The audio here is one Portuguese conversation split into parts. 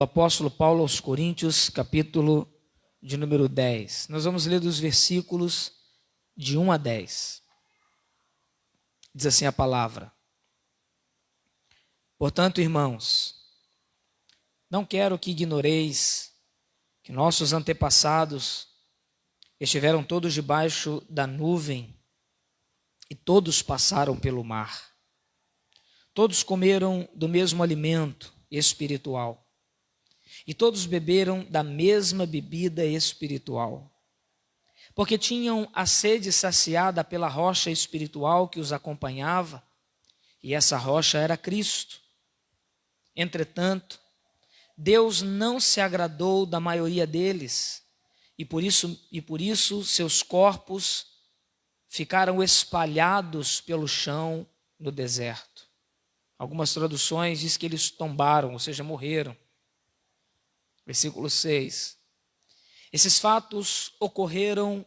Apóstolo Paulo aos Coríntios, capítulo de número 10. Nós vamos ler dos versículos de 1 a 10. Diz assim a palavra: Portanto, irmãos, não quero que ignoreis que nossos antepassados estiveram todos debaixo da nuvem e todos passaram pelo mar. Todos comeram do mesmo alimento espiritual e todos beberam da mesma bebida espiritual, porque tinham a sede saciada pela rocha espiritual que os acompanhava, e essa rocha era Cristo. Entretanto, Deus não se agradou da maioria deles, e por isso seus corpos ficaram espalhados pelo chão no deserto. Algumas traduções dizem que eles tombaram, ou seja, morreram. Versículo 6. Esses fatos ocorreram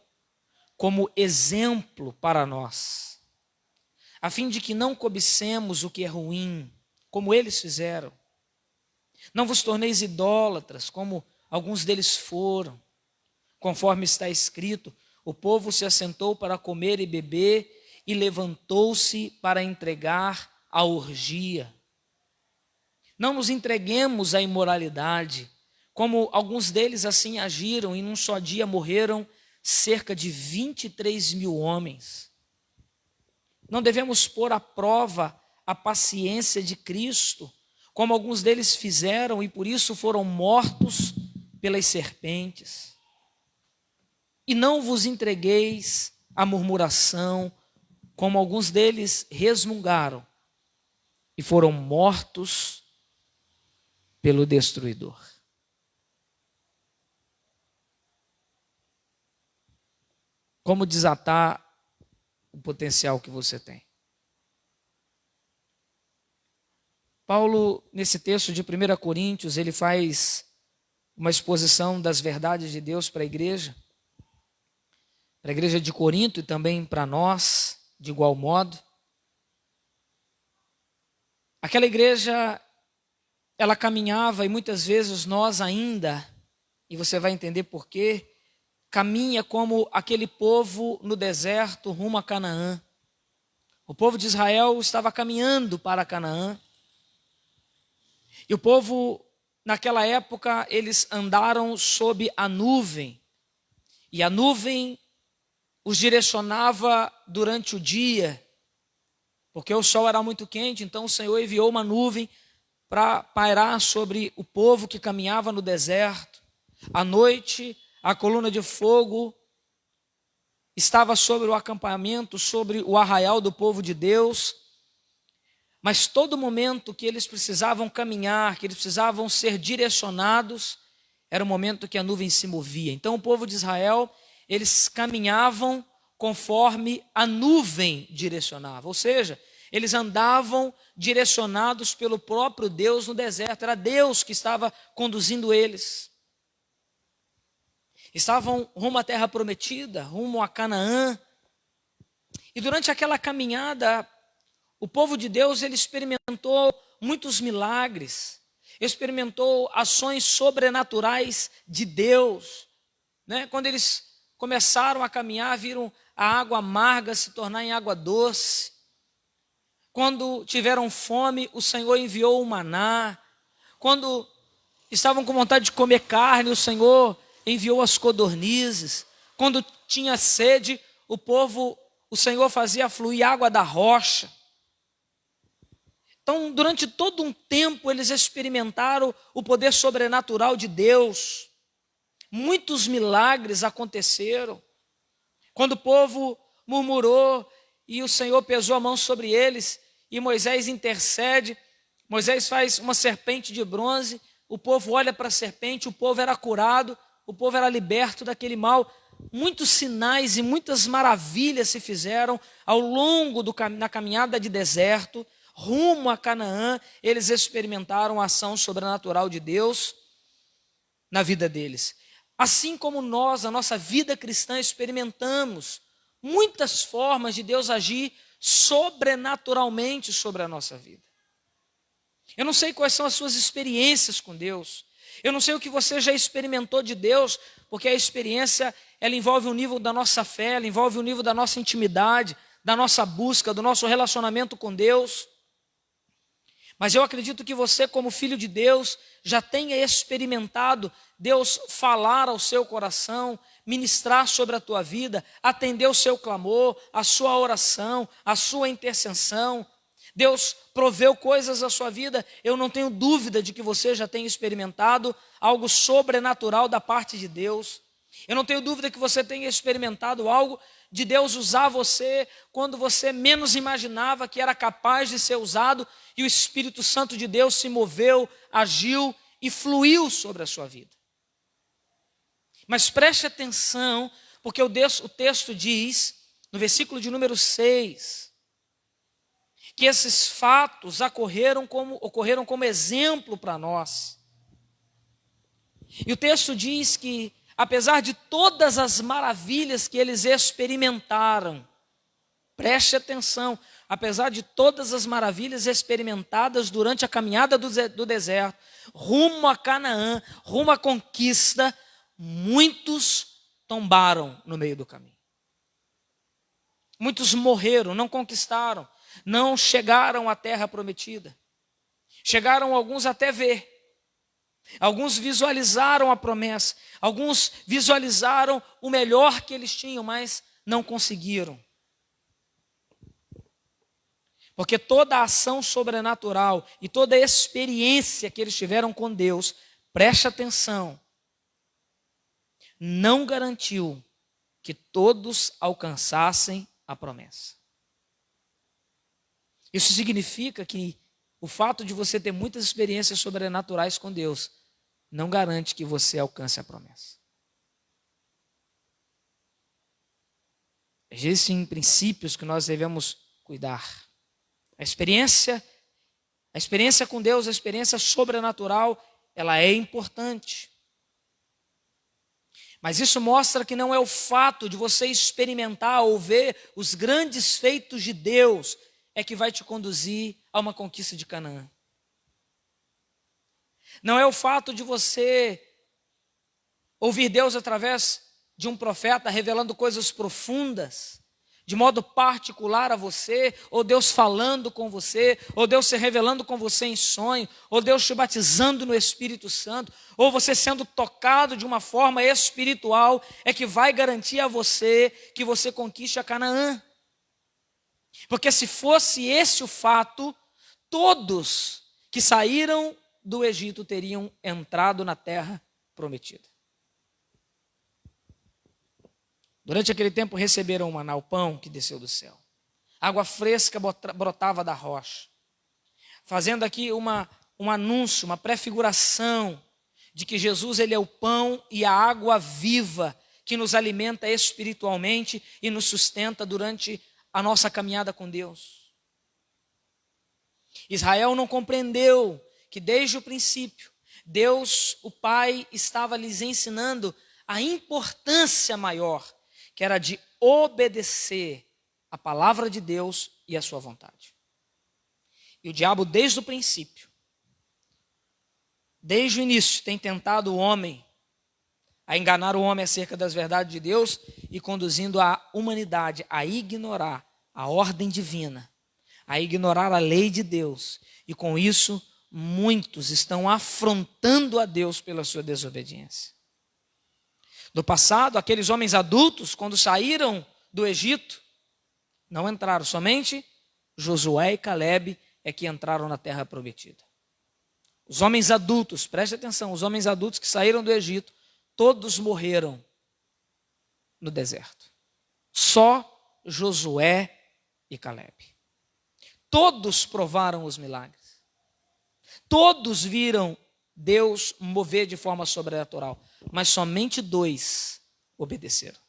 como exemplo para nós, a fim de que não cobicemos o que é ruim, como eles fizeram. Não vos torneis idólatras, como alguns deles foram. Conforme está escrito, o povo se assentou para comer e beber e levantou-se para entregar a orgia. Não nos entreguemos à imoralidade, como alguns deles assim agiram, e num só dia morreram cerca de 23 mil homens. Não devemos pôr à prova a paciência de Cristo, como alguns deles fizeram, e por isso foram mortos pelas serpentes. E não vos entregueis à murmuração, como alguns deles resmungaram, e foram mortos pelo destruidor. Como desatar o potencial que você tem? Paulo, nesse texto de 1 Coríntios, ele faz uma exposição das verdades de Deus para a igreja de Corinto e também para nós, de igual modo. Aquela igreja, ela caminhava, e muitas vezes nós ainda, e você vai entender por quê, caminha como aquele povo no deserto rumo a Canaã. O povo de Israel estava caminhando para Canaã. E o povo, naquela época, eles andaram sob a nuvem. E a nuvem os direcionava durante o dia, porque o sol era muito quente, então o Senhor enviou uma nuvem para pairar sobre o povo que caminhava no deserto. À noite, a coluna de fogo estava sobre o acampamento, sobre o arraial do povo de Deus. Mas todo momento que eles precisavam caminhar, que eles precisavam ser direcionados, era o momento que a nuvem se movia. Então o povo de Israel, eles caminhavam conforme a nuvem direcionava. Ou seja, eles andavam direcionados pelo próprio Deus no deserto. Era Deus que estava conduzindo eles. Estavam rumo à terra prometida, rumo a Canaã. E durante aquela caminhada, o povo de Deus, ele experimentou muitos milagres, experimentou ações sobrenaturais de Deus, né? Quando eles começaram a caminhar, viram a água amarga se tornar em água doce. Quando tiveram fome, o Senhor enviou o maná. Quando estavam com vontade de comer carne, o Senhor enviou as codornizes. Quando tinha sede, o Senhor fazia fluir água da rocha. Então, durante todo um tempo, eles experimentaram o poder sobrenatural de Deus. Muitos milagres aconteceram. Quando o povo murmurou e o Senhor pesou a mão sobre eles, e Moisés intercede, Moisés faz uma serpente de bronze, o povo olha para a serpente, o povo era curado, o povo era liberto daquele mal. Muitos sinais e muitas maravilhas se fizeram ao longo na caminhada de deserto, rumo a Canaã. Eles experimentaram a ação sobrenatural de Deus na vida deles. Assim como nós, na nossa vida cristã, experimentamos muitas formas de Deus agir sobrenaturalmente sobre a nossa vida. Eu não sei quais são as suas experiências com Deus. Eu não sei o que você já experimentou de Deus, porque a experiência, ela envolve o nível da nossa fé, ela envolve o nível da nossa intimidade, da nossa busca, do nosso relacionamento com Deus. Mas eu acredito que você, como filho de Deus, já tenha experimentado Deus falar ao seu coração, ministrar sobre a tua vida, atender o seu clamor, a sua oração, a sua intercessão. Deus proveu coisas à sua vida. Eu não tenho dúvida de que você já tenha experimentado algo sobrenatural da parte de Deus. Eu não tenho dúvida que você tenha experimentado algo de Deus usar você quando você menos imaginava que era capaz de ser usado, e o Espírito Santo de Deus se moveu, agiu e fluiu sobre a sua vida. Mas preste atenção, porque o texto diz, no versículo de número 6, que esses fatos ocorreram como exemplo para nós. E o texto diz que, apesar de todas as maravilhas que eles experimentaram, preste atenção, apesar de todas as maravilhas experimentadas durante a caminhada do deserto, rumo a Canaã, rumo à conquista, muitos tombaram no meio do caminho. Muitos morreram, não conquistaram, não chegaram à terra prometida. Chegaram alguns até ver. Alguns visualizaram a promessa, alguns visualizaram o melhor que eles tinham, mas não conseguiram. Porque toda a ação sobrenatural e toda a experiência que eles tiveram com Deus, preste atenção, não garantiu que todos alcançassem a promessa. Isso significa que o fato de você ter muitas experiências sobrenaturais com Deus não garante que você alcance a promessa. Existem princípios que nós devemos cuidar. A experiência com Deus, a experiência sobrenatural, ela é importante. Mas isso mostra que não é o fato de você experimentar ou ver os grandes feitos de Deus é que vai te conduzir a uma conquista de Canaã. Não é o fato de você ouvir Deus através de um profeta revelando coisas profundas, de modo particular a você, ou Deus falando com você, ou Deus se revelando com você em sonho, ou Deus te batizando no Espírito Santo, ou você sendo tocado de uma forma espiritual, é que vai garantir a você que você conquiste a Canaã. Porque se fosse esse o fato, todos que saíram do Egito teriam entrado na terra prometida. Durante aquele tempo receberam o maná, o pão que desceu do céu. Água fresca brotava da rocha. Fazendo aqui um anúncio, uma prefiguração de que Jesus, ele é o pão e a água viva que nos alimenta espiritualmente e nos sustenta durante a nossa caminhada com Deus. Israel não compreendeu que desde o princípio, Deus, o Pai, estava lhes ensinando a importância maior, que era de obedecer a palavra de Deus e a sua vontade. E o diabo, desde o princípio, desde o início, tem tentado o homem a enganar o homem acerca das verdades de Deus e conduzindo a humanidade a ignorar a ordem divina, a ignorar a lei de Deus. E com isso, muitos estão afrontando a Deus pela sua desobediência. No passado, aqueles homens adultos, quando saíram do Egito, não entraram, somente Josué e Calebe é que entraram na terra prometida. Os homens adultos, preste atenção, os homens adultos que saíram do Egito, todos morreram no deserto. Só Josué e Calebe. Todos provaram os milagres. Todos viram Deus mover de forma sobrenatural, mas somente 2 obedeceram.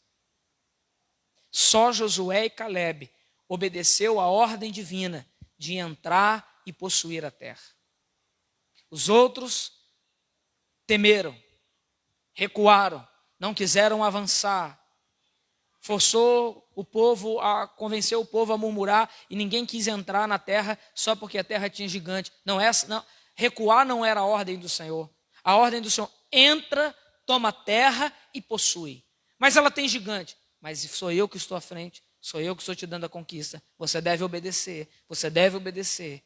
Só Josué e Calebe obedeceu a ordem divina de entrar e possuir a terra. Os outros temeram, recuaram, não quiseram avançar, convenceu o povo a murmurar e ninguém quis entrar na terra só porque a terra tinha gigante. Recuar não era a ordem do Senhor. A ordem do Senhor: entra, toma a terra e possui. Mas ela tem gigante. Mas sou eu que estou à frente, sou eu que estou te dando a conquista. Você deve obedecer, você deve obedecer.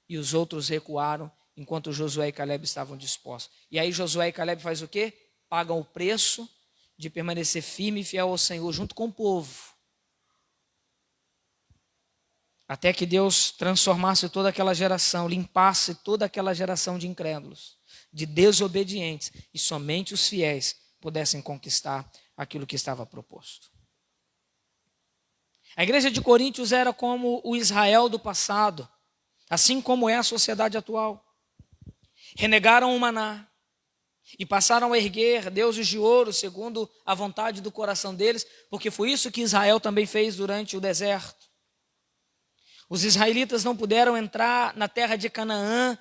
E os outros recuaram, enquanto Josué e Caleb estavam dispostos. E aí Josué e Caleb faz o quê? Pagam o preço de permanecer firme e fiel ao Senhor junto com o povo. Até que Deus transformasse toda aquela geração, limpasse toda aquela geração de incrédulos, de desobedientes, e somente os fiéis pudessem conquistar aquilo que estava proposto. A igreja de Coríntios era como o Israel do passado, assim como é a sociedade atual. Renegaram o maná e passaram a erguer deuses de ouro segundo a vontade do coração deles, porque foi isso que Israel também fez durante o deserto. Os israelitas não puderam entrar na terra de Canaã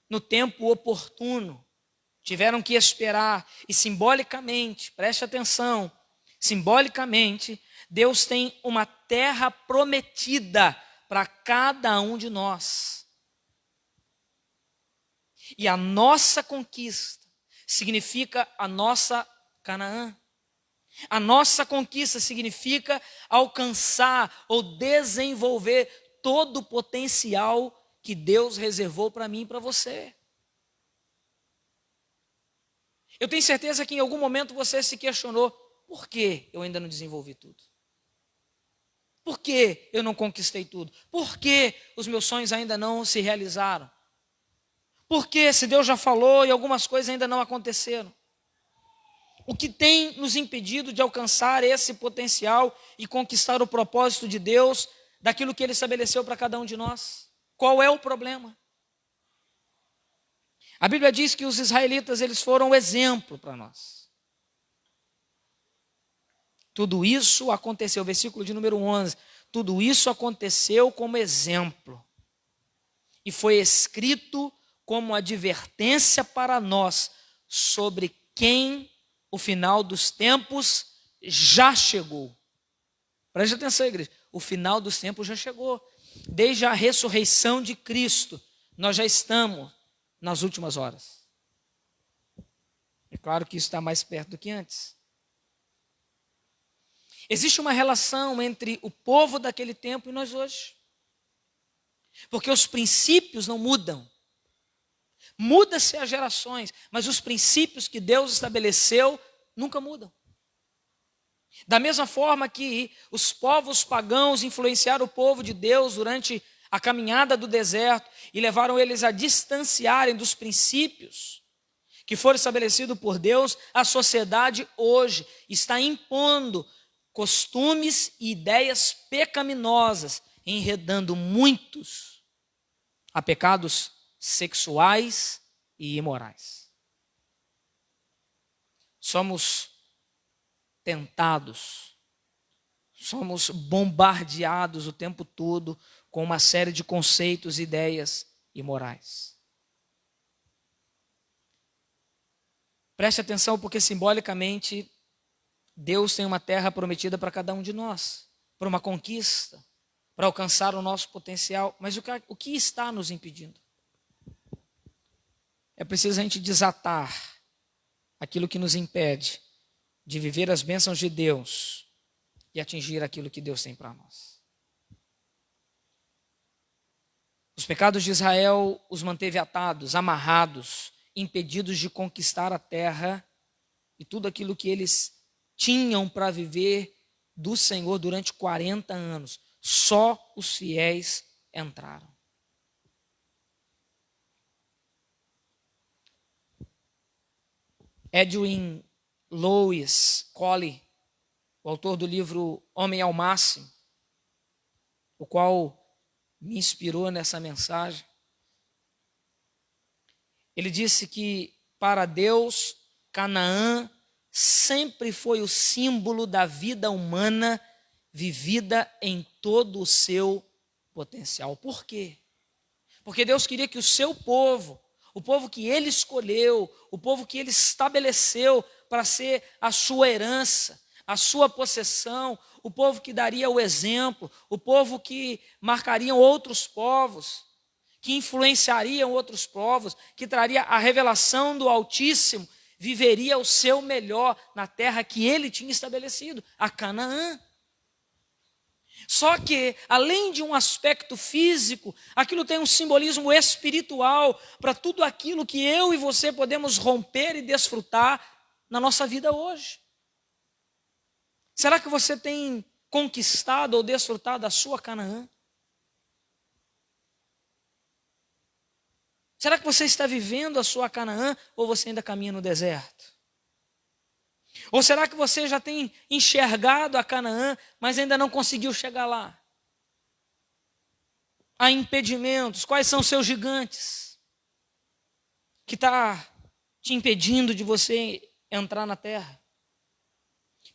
no tempo oportuno. Tiveram que esperar. E simbolicamente, preste atenção, simbolicamente, Deus tem uma terra prometida para cada um de nós. E a nossa conquista significa a nossa Canaã. A nossa conquista significa alcançar ou desenvolver todo o potencial que Deus reservou para mim e para você. Eu tenho certeza que em algum momento você se questionou: por que eu ainda não desenvolvi tudo? Por que eu não conquistei tudo? Por que os meus sonhos ainda não se realizaram? Por que, se Deus já falou e algumas coisas ainda não aconteceram? O que tem nos impedido de alcançar esse potencial e conquistar o propósito de Deus, daquilo que Ele estabeleceu para cada um de nós? Qual é o problema? A Bíblia diz que os israelitas, eles foram um exemplo para nós. Tudo isso aconteceu, versículo de número 11, tudo isso aconteceu como exemplo. E foi escrito como advertência para nós sobre quem o final dos tempos já chegou. Preste atenção, igreja. O final dos tempos já chegou. Desde a ressurreição de Cristo, nós já estamos nas últimas horas. É claro que isso está mais perto do que antes. Existe uma relação entre o povo daquele tempo e nós hoje. Porque os princípios não mudam. Muda-se as gerações, mas os princípios que Deus estabeleceu nunca mudam. Da mesma forma que os povos pagãos influenciaram o povo de Deus durante a caminhada do deserto e levaram eles a distanciarem dos princípios que foram estabelecidos por Deus, a sociedade hoje está impondo costumes e ideias pecaminosas, enredando muitos a pecados sexuais e imorais. Somos tentados, somos bombardeados o tempo todo com uma série de conceitos e ideias imorais. Preste atenção, porque simbolicamente Deus tem uma terra prometida para cada um de nós, para uma conquista, para alcançar o nosso potencial. Mas o que está nos impedindo? É preciso a gente desatar aquilo que nos impede de viver as bênçãos de Deus e atingir aquilo que Deus tem para nós. Os pecados de Israel os manteve atados, amarrados, impedidos de conquistar a terra e tudo aquilo que eles tinham para viver do Senhor durante 40 anos. Só os fiéis entraram. Edwin Louis Colley, o autor do livro Homem ao Máximo, o qual me inspirou nessa mensagem, ele disse que para Deus, Canaã sempre foi o símbolo da vida humana vivida em todo o seu potencial. Por quê? Porque Deus queria que o seu povo, o povo que Ele escolheu, o povo que Ele estabeleceu para ser a sua herança, a sua possessão, o povo que daria o exemplo, o povo que marcariam outros povos, que influenciariam outros povos, que traria a revelação do Altíssimo, viveria o seu melhor na terra que ele tinha estabelecido, a Canaã. Só que, além de um aspecto físico, aquilo tem um simbolismo espiritual para tudo aquilo que eu e você podemos romper e desfrutar na nossa vida hoje. Será que você tem conquistado ou desfrutado a sua Canaã? Será que você está vivendo a sua Canaã ou você ainda caminha no deserto? Ou será que você já tem enxergado a Canaã, mas ainda não conseguiu chegar lá? Há impedimentos. Quais são os seus gigantes que está te impedindo de você entrar na terra?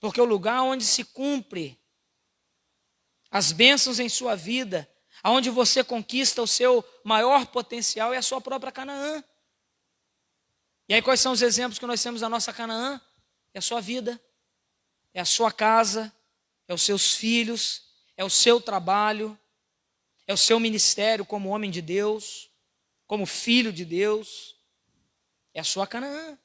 Porque o lugar onde se cumpre as bênçãos em sua vida, aonde você conquista o seu maior potencial, é a sua própria Canaã. E aí quais são os exemplos que nós temos da nossa Canaã? É a sua vida, é a sua casa, é os seus filhos, é o seu trabalho, é o seu ministério como homem de Deus, como filho de Deus, é a sua Canaã.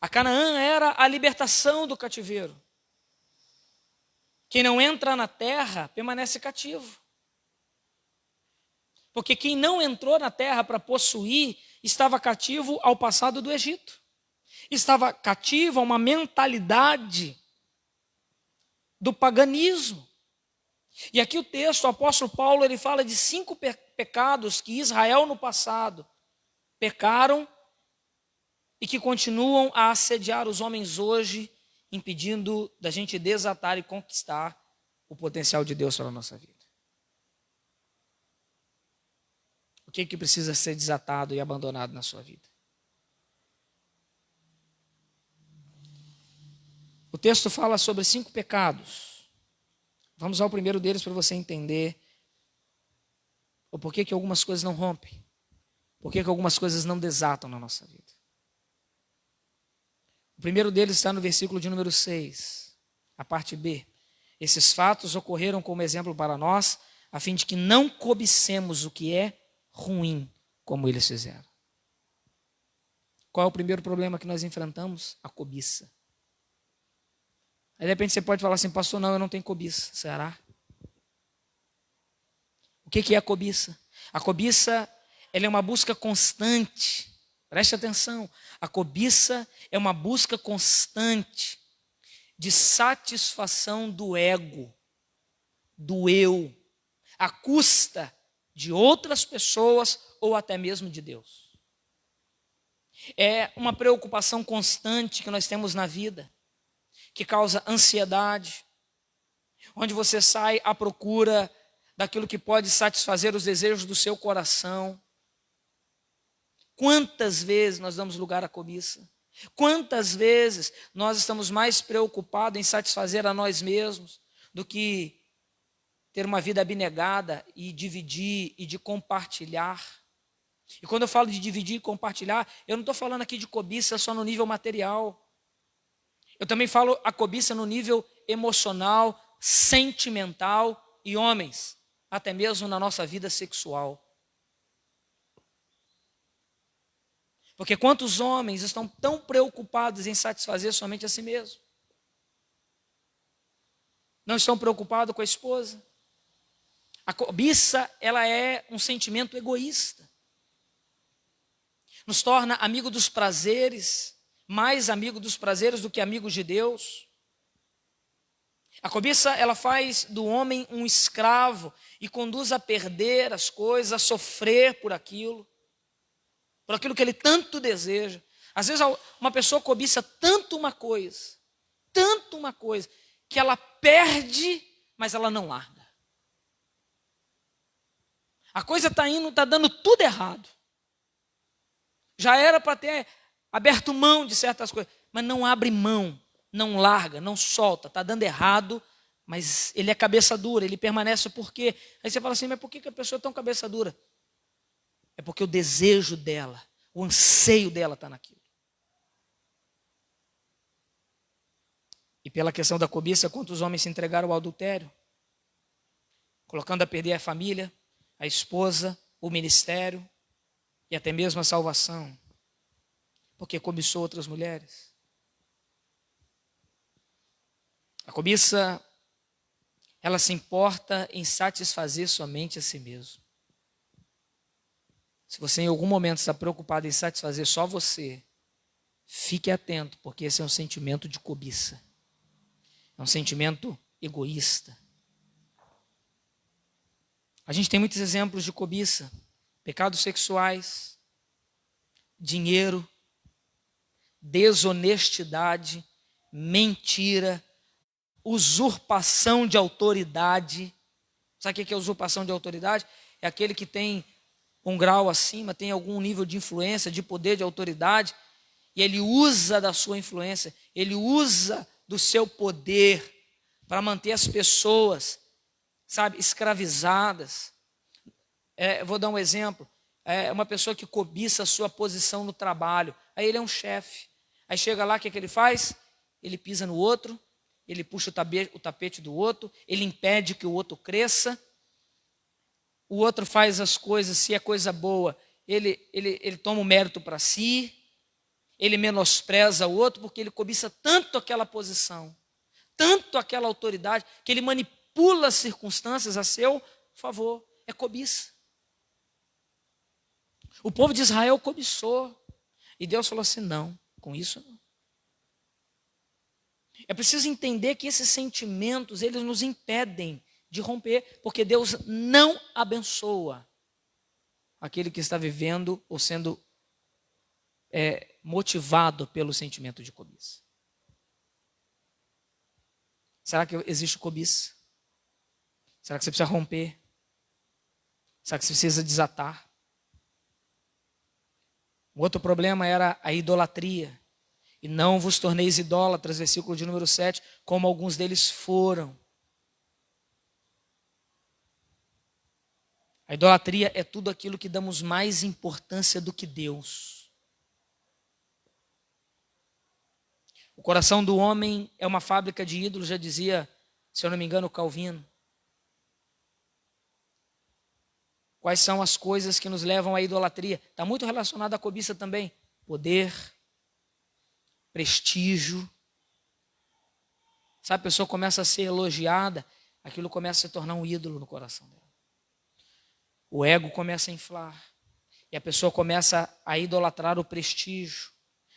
A Canaã era a libertação do cativeiro. Quem não entra na terra permanece cativo. Porque quem não entrou na terra para possuir, estava cativo ao passado do Egito. Estava cativo a uma mentalidade do paganismo. E aqui o texto, o apóstolo Paulo, ele fala de 5 pecados que Israel no passado pecaram e que continuam a assediar os homens hoje, impedindo da gente desatar e conquistar o potencial de Deus para a nossa vida. O que precisa ser desatado e abandonado na sua vida? O texto fala sobre 5 pecados. Vamos ao primeiro deles para você entender o porquê que algumas coisas não rompem, porquê que algumas coisas não desatam na nossa vida. O primeiro deles está no versículo de número 6, a parte B. Esses fatos ocorreram como exemplo para nós, a fim de que não cobicemos o que é ruim, como eles fizeram. Qual é o primeiro problema que nós enfrentamos? A cobiça. Aí de repente você pode falar assim, pastor, não, eu não tenho cobiça. Será? O que é a cobiça? A cobiça, ela é uma busca constante. Preste atenção. A cobiça é uma busca constante de satisfação do ego, do eu, à custa de outras pessoas ou até mesmo de Deus. É uma preocupação constante que nós temos na vida, que causa ansiedade, onde você sai à procura daquilo que pode satisfazer os desejos do seu coração. Quantas vezes nós damos lugar à cobiça? Quantas vezes nós estamos mais preocupados em satisfazer a nós mesmos do que ter uma vida abnegada e dividir e de compartilhar? E quando eu falo de dividir e compartilhar, eu não estou falando aqui de cobiça só no nível material. Eu também falo a cobiça no nível emocional, sentimental e homens, até mesmo na nossa vida sexual. Porque quantos homens estão tão preocupados em satisfazer somente a si mesmo? Não estão preocupados com a esposa? A cobiça, ela é um sentimento egoísta. Nos torna amigo dos prazeres, mais amigo dos prazeres do que amigos de Deus. A cobiça, ela faz do homem um escravo e conduz a perder as coisas, a sofrer por aquilo que ele tanto deseja. Às vezes uma pessoa cobiça tanto uma coisa, que ela perde, mas ela não larga. A coisa está dando tudo errado. Já era para ter aberto mão de certas coisas, mas não abre mão, não larga, não solta, está dando errado, mas ele é cabeça dura, ele permanece por quê? Aí você fala assim, mas por que a pessoa é tão cabeça dura? É porque o desejo dela, o anseio dela está naquilo. E pela questão da cobiça, quantos homens se entregaram ao adultério? Colocando a perder a família, a esposa, o ministério e até mesmo a salvação, porque cobiçou outras mulheres. A cobiça, ela se importa em satisfazer somente a si mesmo. Se você em algum momento está preocupado em satisfazer só você, fique atento, porque esse é um sentimento de cobiça. É um sentimento egoísta. A gente tem muitos exemplos de cobiça. Pecados sexuais, dinheiro, desonestidade, mentira, usurpação de autoridade. Sabe o que é usurpação de autoridade? É aquele que tem um grau acima, tem algum nível de influência, de poder, de autoridade, e ele usa da sua influência, ele usa do seu poder para manter as pessoas, sabe, escravizadas. Vou dar um exemplo. Uma pessoa que cobiça a sua posição no trabalho. Aí ele é um chefe. Aí chega lá, o que ele faz? Ele pisa no outro, ele puxa o tapete do outro, ele impede que o outro cresça. O outro faz as coisas, se é coisa boa, ele toma o mérito para si. Ele menospreza o outro porque ele cobiça tanto aquela posição, tanto aquela autoridade, que ele manipula as circunstâncias a seu favor. É cobiça. O povo de Israel cobiçou. E Deus falou assim, não, com isso não. É preciso entender que esses sentimentos, eles nos impedem de romper, porque Deus não abençoa aquele que está vivendo ou sendo motivado pelo sentimento de cobiça. Será que existe cobiça? Será que você precisa romper? Será que você precisa desatar? Um outro problema era a idolatria. E não vos torneis idólatras, versículo de número 7, como alguns deles foram. A idolatria é tudo aquilo que damos mais importância do que Deus. O coração do homem é uma fábrica de ídolos, já dizia, se eu não me engano, Calvino. Quais são as coisas que nos levam à idolatria? Está muito relacionado à cobiça também. Poder, prestígio. Sabe, a pessoa começa a ser elogiada, aquilo começa a se tornar um ídolo no coração dela. O ego começa a inflar. E a pessoa começa a idolatrar o prestígio.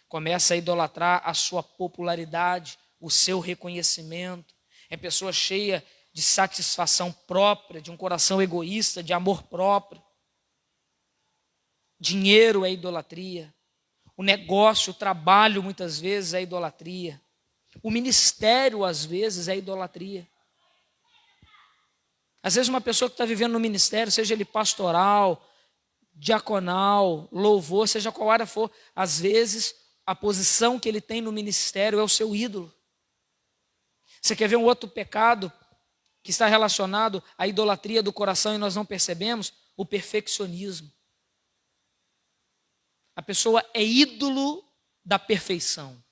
Começa a idolatrar a sua popularidade, o seu reconhecimento. É pessoa cheia de satisfação própria, de um coração egoísta, de amor próprio. Dinheiro é idolatria. O negócio, o trabalho, muitas vezes, é idolatria. O ministério, às vezes, é idolatria. Às vezes, uma pessoa que está vivendo no ministério, seja ele pastoral, diaconal, louvor, seja qual área for, às vezes, a posição que ele tem no ministério é o seu ídolo. Você quer ver um outro pecado que está relacionado à idolatria do coração e nós não percebemos? O perfeccionismo. A pessoa é ídolo da perfeição.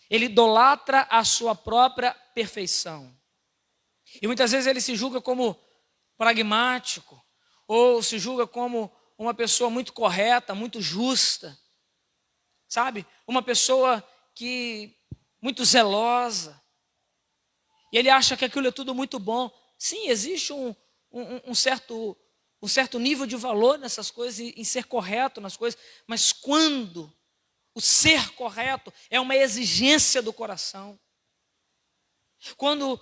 Ele idolatra a sua própria perfeição. E muitas vezes ele se julga como pragmático, ou se julga como uma pessoa muito correta, muito justa. Sabe? Uma pessoa muito zelosa. E ele acha que aquilo é tudo muito bom. Sim, existe um certo nível de valor nessas coisas, em ser correto nas coisas, mas quando o ser correto é uma exigência do coração, quando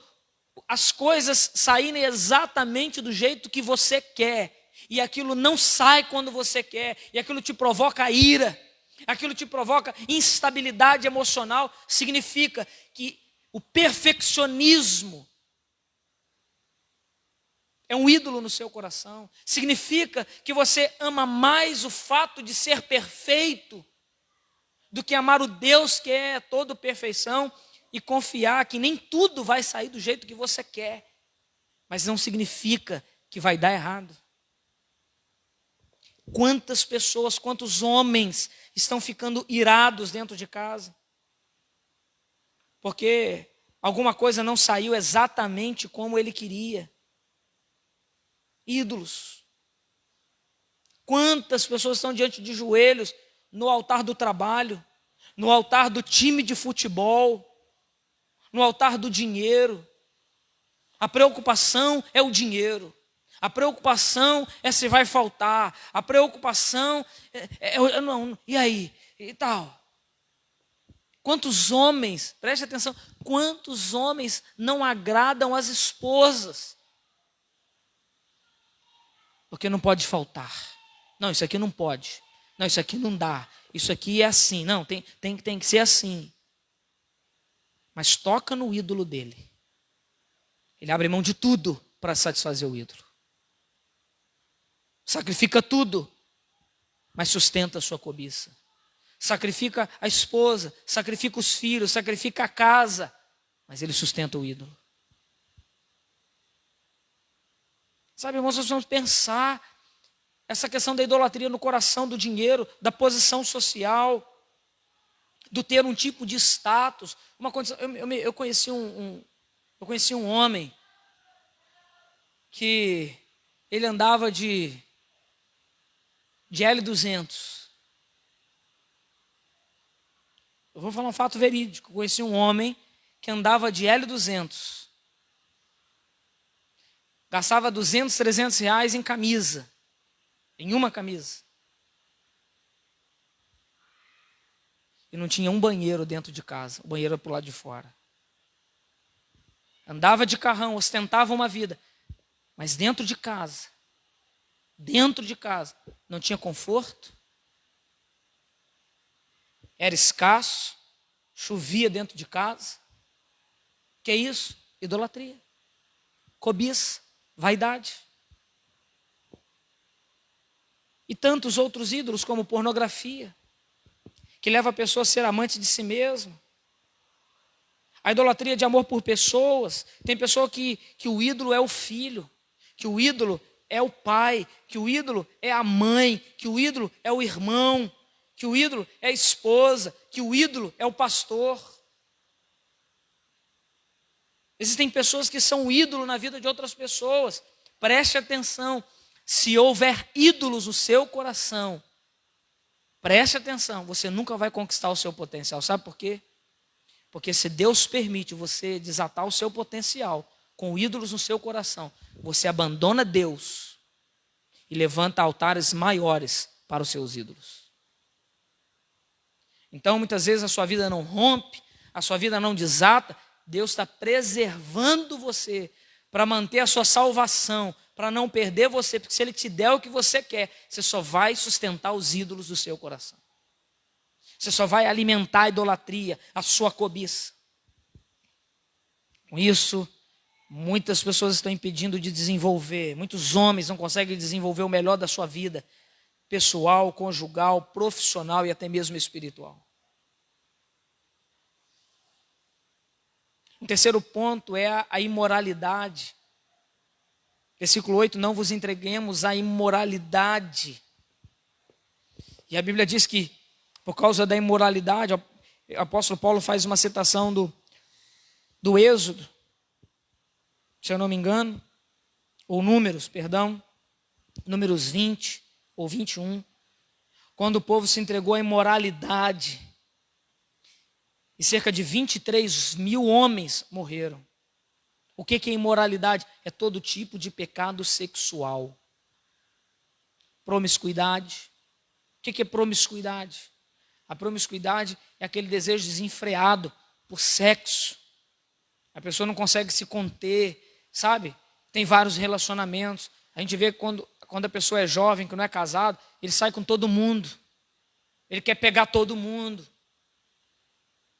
as coisas saírem exatamente do jeito que você quer, e aquilo não sai quando você quer, e aquilo te provoca ira, aquilo te provoca instabilidade emocional, significa que o perfeccionismo é um ídolo no seu coração. Significa que você ama mais o fato de ser perfeito do que amar o Deus que é toda perfeição e confiar que nem tudo vai sair do jeito que você quer. Mas não significa que vai dar errado. Quantas pessoas, quantos homens estão ficando irados dentro de casa? Porque alguma coisa não saiu exatamente como ele queria. Ídolos. Quantas pessoas estão diante de joelhos no altar do trabalho, no altar do time de futebol, no altar do dinheiro. A preocupação é o dinheiro. A preocupação é se vai faltar. A preocupação não, e aí? E tal. Quantos homens, preste atenção, quantos homens não agradam as esposas? Porque não pode faltar. Não, isso aqui não pode. Não, isso aqui não dá. Isso aqui é assim. Não, tem que ser assim. Mas toca no ídolo dele. Ele abre mão de tudo para satisfazer o ídolo. Sacrifica tudo, mas sustenta a sua cobiça. Sacrifica a esposa, sacrifica os filhos, sacrifica a casa, mas ele sustenta o ídolo. Sabe, irmãos, nós vamos pensar essa questão da idolatria no coração, do dinheiro, da posição social, do ter um tipo de status. Uma condição, eu conheci um homem que ele andava de L200. Eu vou falar um fato verídico. Eu conheci um homem que andava de L200. Gastava 200, 300 reais em camisa. Em uma camisa. E não tinha um banheiro dentro de casa. O banheiro era para o lado de fora. Andava de carrão, ostentava uma vida. Mas dentro de casa, não tinha conforto. Era escasso. Chovia dentro de casa. Que é isso? Idolatria. Cobiça. Vaidade. E tantos outros ídolos como pornografia, que leva a pessoa a ser amante de si mesma. A idolatria de amor por pessoas. Tem pessoa que o ídolo é o filho, que o ídolo é o pai, que o ídolo é a mãe, que o ídolo é o irmão, que o ídolo é a esposa, que o ídolo é o pastor. Existem pessoas que são ídolo na vida de outras pessoas. Preste atenção. Se houver ídolos no seu coração, preste atenção, você nunca vai conquistar o seu potencial. Sabe por quê? Porque se Deus permite você desatar o seu potencial com ídolos no seu coração, você abandona Deus e levanta altares maiores para os seus ídolos. Então, muitas vezes a sua vida não rompe, a sua vida não desata. Deus está preservando você para manter a sua salvação, para não perder você, porque se Ele te der o que você quer, você só vai sustentar os ídolos do seu coração. Você só vai alimentar a idolatria, a sua cobiça. Com isso, muitas pessoas estão impedindo de desenvolver, muitos homens não conseguem desenvolver o melhor da sua vida, pessoal, conjugal, profissional e até mesmo espiritual. O terceiro ponto é a imoralidade. Versículo 8, não vos entreguemos à imoralidade. E a Bíblia diz que, por causa da imoralidade, o apóstolo Paulo faz uma citação do Êxodo, se eu não me engano, ou Números 20 ou 21, quando o povo se entregou à imoralidade. E cerca de 23 mil homens morreram. O que é imoralidade? É todo tipo de pecado sexual. Promiscuidade. O que é promiscuidade? A promiscuidade é aquele desejo desenfreado por sexo. A pessoa não consegue se conter, sabe? Tem vários relacionamentos. A gente vê quando a pessoa é jovem, que não é casado, ele sai com todo mundo. Ele quer pegar todo mundo.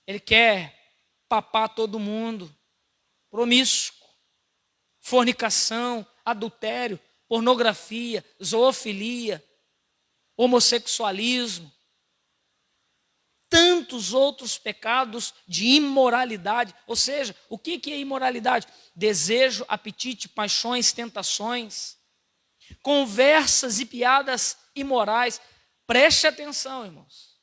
Ele quer papar todo mundo. Promíscuo. Fornicação, adultério, pornografia, zoofilia, homossexualismo. Tantos outros pecados de imoralidade. Ou seja, o que é imoralidade? Desejo, apetite, paixões, tentações, conversas e piadas imorais. Preste atenção, irmãos.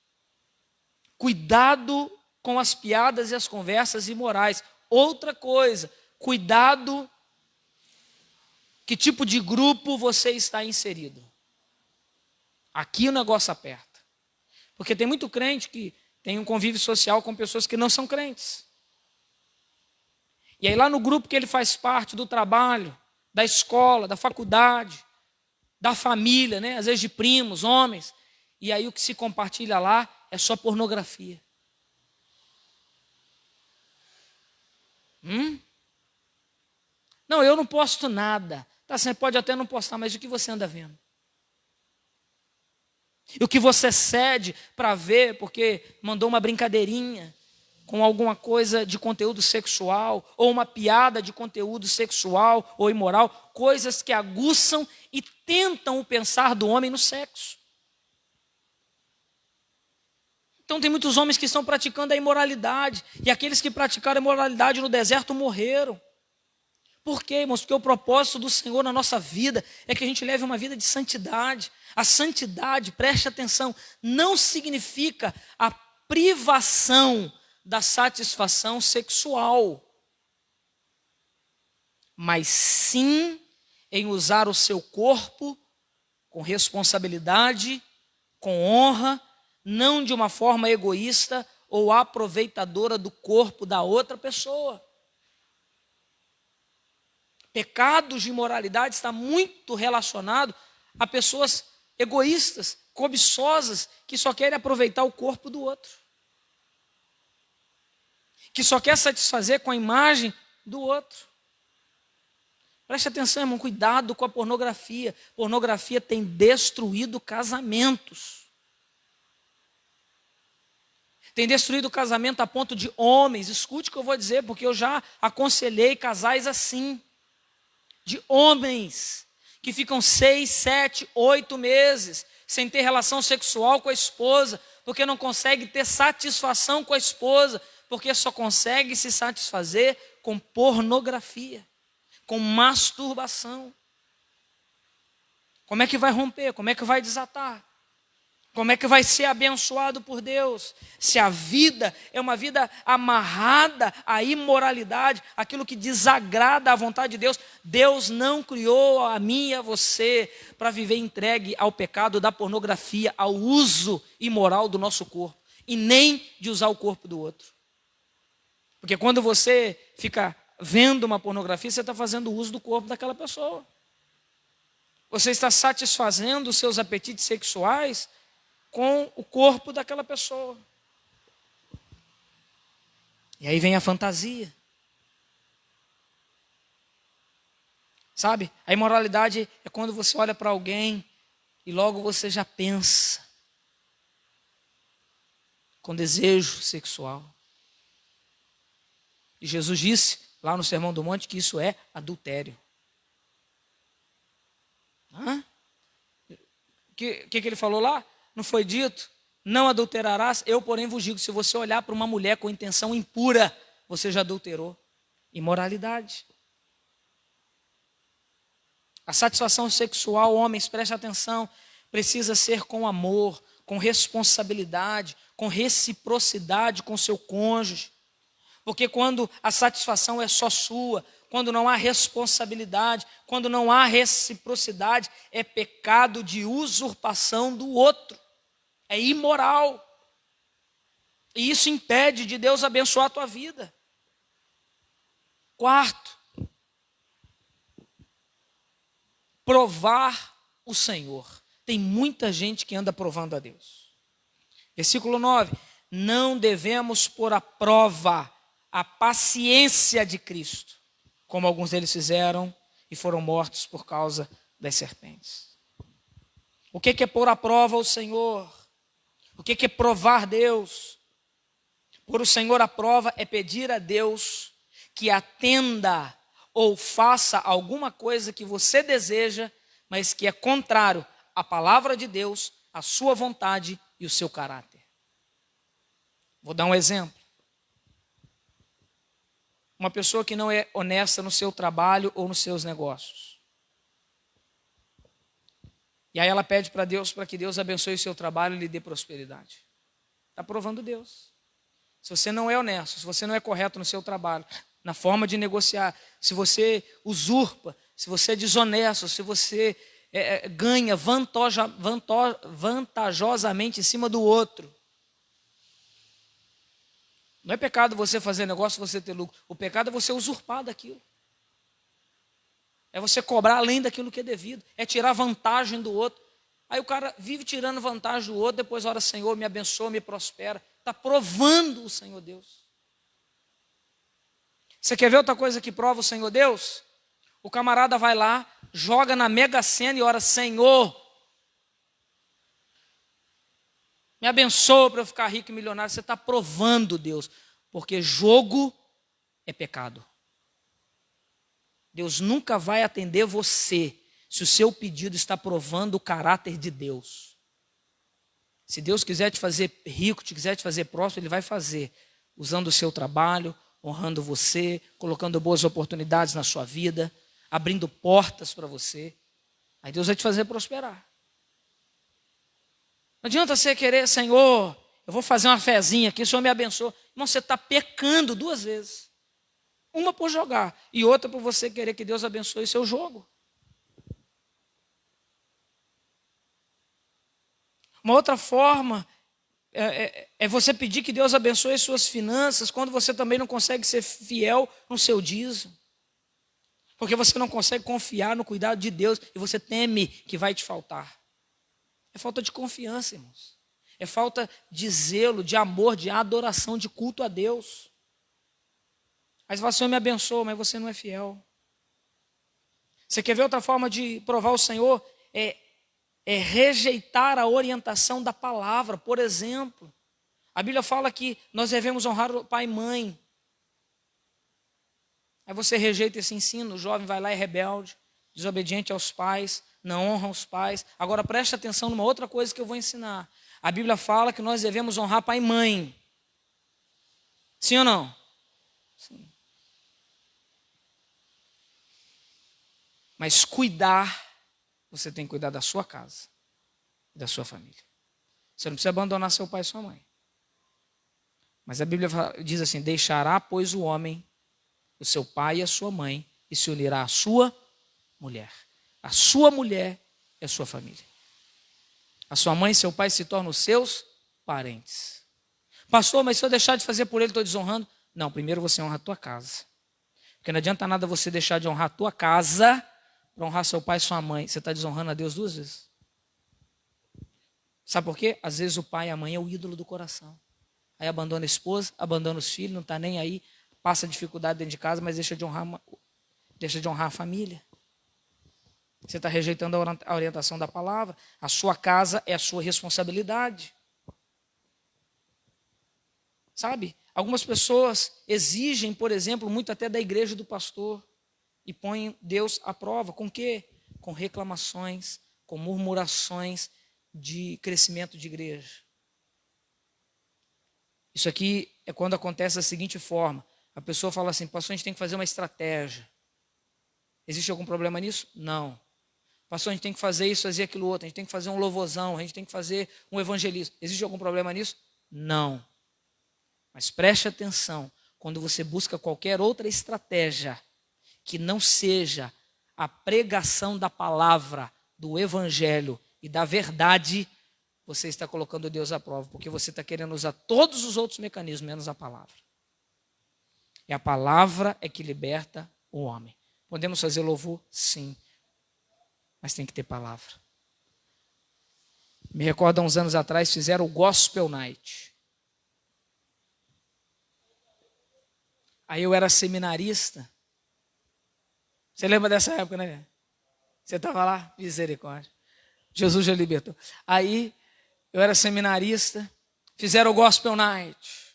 Cuidado com as piadas e as conversas imorais. Outra coisa, cuidado que tipo de grupo você está inserido. Aqui o negócio aperta. Porque tem muito crente que tem um convívio social com pessoas que não são crentes. E aí lá no grupo que ele faz parte, do trabalho, da escola, da faculdade, da família, né? Às vezes de primos, homens, e aí o que se compartilha lá é só pornografia. Não, eu não posto nada. Tá, você pode até não postar, mas o que você anda vendo? E o que você cede para ver, porque mandou uma brincadeirinha com alguma coisa de conteúdo sexual, ou uma piada de conteúdo sexual ou imoral, coisas que aguçam e tentam o pensar do homem no sexo. Então tem muitos homens que estão praticando a imoralidade, e aqueles que praticaram a imoralidade no deserto morreram. Por quê, irmãos? Porque o propósito do Senhor na nossa vida é que a gente leve uma vida de santidade. A santidade, preste atenção, não significa a privação da satisfação sexual, mas sim em usar o seu corpo com responsabilidade, com honra, não de uma forma egoísta ou aproveitadora do corpo da outra pessoa. Pecados de imoralidade está muito relacionado a pessoas egoístas, cobiçosas, que só querem aproveitar o corpo do outro, que só quer satisfazer com a imagem do outro. Preste atenção, irmão, cuidado com a pornografia. Pornografia tem destruído casamentos. Tem destruído o casamento a ponto de homens, escute o que eu vou dizer, porque eu já aconselhei casais assim, de homens que ficam 6, 7, 8 meses sem ter relação sexual com a esposa, porque não consegue ter satisfação com a esposa, porque só consegue se satisfazer com pornografia, com masturbação. Como é que vai romper? Como é que vai desatar? Como é que vai ser abençoado por Deus? Se a vida é uma vida amarrada à imoralidade, aquilo que desagrada à vontade de Deus. Deus não criou a mim e a você para viver entregue ao pecado da pornografia, ao uso imoral do nosso corpo, e nem de usar o corpo do outro. Porque quando você fica vendo uma pornografia, você está fazendo uso do corpo daquela pessoa. Você está satisfazendo os seus apetites sexuais com o corpo daquela pessoa. E aí vem a fantasia. Sabe? A imoralidade é quando você olha para alguém e logo você já pensa com desejo sexual. E Jesus disse lá no Sermão do Monte que isso é adultério. O que ele falou lá? Não foi dito, não adulterarás, eu porém vos digo, se você olhar para uma mulher com intenção impura, você já adulterou. Imoralidade. A satisfação sexual, homens, preste atenção, precisa ser com amor, com responsabilidade, com reciprocidade com seu cônjuge. Porque quando a satisfação é só sua, quando não há responsabilidade, quando não há reciprocidade, é pecado de usurpação do outro. É imoral. E isso impede de Deus abençoar a tua vida. Quarto, provar o Senhor. Tem muita gente que anda provando a Deus. Versículo 9. Não devemos pôr à prova a paciência de Cristo, como alguns deles fizeram e foram mortos por causa das serpentes. O que é pôr à prova o Senhor? O que é provar Deus? Pôr o Senhor à prova é pedir a Deus que atenda ou faça alguma coisa que você deseja, mas que é contrário à palavra de Deus, à sua vontade e o seu caráter. Vou dar um exemplo. Uma pessoa que não é honesta no seu trabalho ou nos seus negócios. E aí ela pede para Deus, para que Deus abençoe o seu trabalho e lhe dê prosperidade. Está provando Deus. Se você não é honesto, se você não é correto no seu trabalho, na forma de negociar, se você usurpa, se você é desonesto, se você ganha vantajosamente em cima do outro. Não é pecado você fazer negócio, você ter lucro. O pecado é você usurpar daquilo. É você cobrar além daquilo que é devido. É tirar vantagem do outro. Aí o cara vive tirando vantagem do outro, depois ora, Senhor, me abençoa, me prospera. Está provando o Senhor Deus. Você quer ver outra coisa que prova o Senhor Deus? O camarada vai lá, joga na Mega Sena e ora, Senhor, me abençoa para eu ficar rico e milionário. Você está provando Deus, porque jogo é pecado. Deus nunca vai atender você se o seu pedido está provando o caráter de Deus. Se Deus quiser te fazer rico, quiser te fazer próspero, Ele vai fazer, usando o seu trabalho, honrando você, colocando boas oportunidades na sua vida, abrindo portas para você. Aí Deus vai te fazer prosperar. Não adianta você querer, Senhor, eu vou fazer uma fezinha aqui, o Senhor me abençoa. Irmão, você está pecando duas vezes. Uma por jogar e outra por você querer que Deus abençoe o seu jogo. Uma outra forma é você pedir que Deus abençoe as suas finanças quando você também não consegue ser fiel no seu dízimo. Porque você não consegue confiar no cuidado de Deus e você teme que vai te faltar. É falta de confiança, irmãos. É falta de zelo, de amor, de adoração, de culto a Deus. Aí você fala, Senhor me abençoa, mas você não é fiel. Você quer ver outra forma de provar o Senhor? É rejeitar a orientação da palavra. Por exemplo, a Bíblia fala que nós devemos honrar o pai e mãe. Aí você rejeita esse ensino, o jovem vai lá e é rebelde, desobediente aos pais, não honra os pais. Agora preste atenção numa outra coisa que eu vou ensinar. A Bíblia fala que nós devemos honrar pai e mãe. Sim ou não? Sim. Mas cuidar, você tem que cuidar da sua casa e da sua família. Você não precisa abandonar seu pai e sua mãe. Mas a Bíblia diz assim, deixará, pois, o homem, o seu pai e a sua mãe, e se unirá à sua mulher. A sua mulher é a sua família. A sua mãe e seu pai se tornam os seus parentes. Pastor, mas se eu deixar de fazer por ele, estou desonrando? Não, primeiro você honra a tua casa. Porque não adianta nada você deixar de honrar a tua casa para honrar seu pai e sua mãe. Você está desonrando a Deus duas vezes. Sabe por quê? Às vezes o pai e a mãe é o ídolo do coração. Aí abandona a esposa, abandona os filhos, não está nem aí, passa dificuldade dentro de casa, mas deixa de honrar a família. Você está rejeitando a orientação da palavra. A sua casa é a sua responsabilidade. Sabe? Algumas pessoas exigem, por exemplo, muito até da igreja do pastor e põem Deus à prova. Com quê? Com reclamações, com murmurações de crescimento de igreja. Isso aqui é quando acontece da seguinte forma. A pessoa fala assim, pastor, a gente tem que fazer uma estratégia. Existe algum problema nisso? Não. Pastor, a gente tem que fazer isso, fazer aquilo outro. A gente tem que fazer um louvorzão, a gente tem que fazer um evangelismo. Existe algum problema nisso? Não. Mas preste atenção, quando você busca qualquer outra estratégia que não seja a pregação da palavra, do evangelho e da verdade, você está colocando Deus à prova, porque você está querendo usar todos os outros mecanismos, menos a palavra. E a palavra é que liberta o homem. Podemos fazer louvor? Sim. Mas tem que ter palavra. Me recordo, há uns anos atrás, fizeram o Gospel Night. Aí eu era seminarista. Você lembra dessa época, né? Você estava lá? Misericórdia. Jesus já libertou. Aí eu era seminarista. Fizeram o Gospel Night.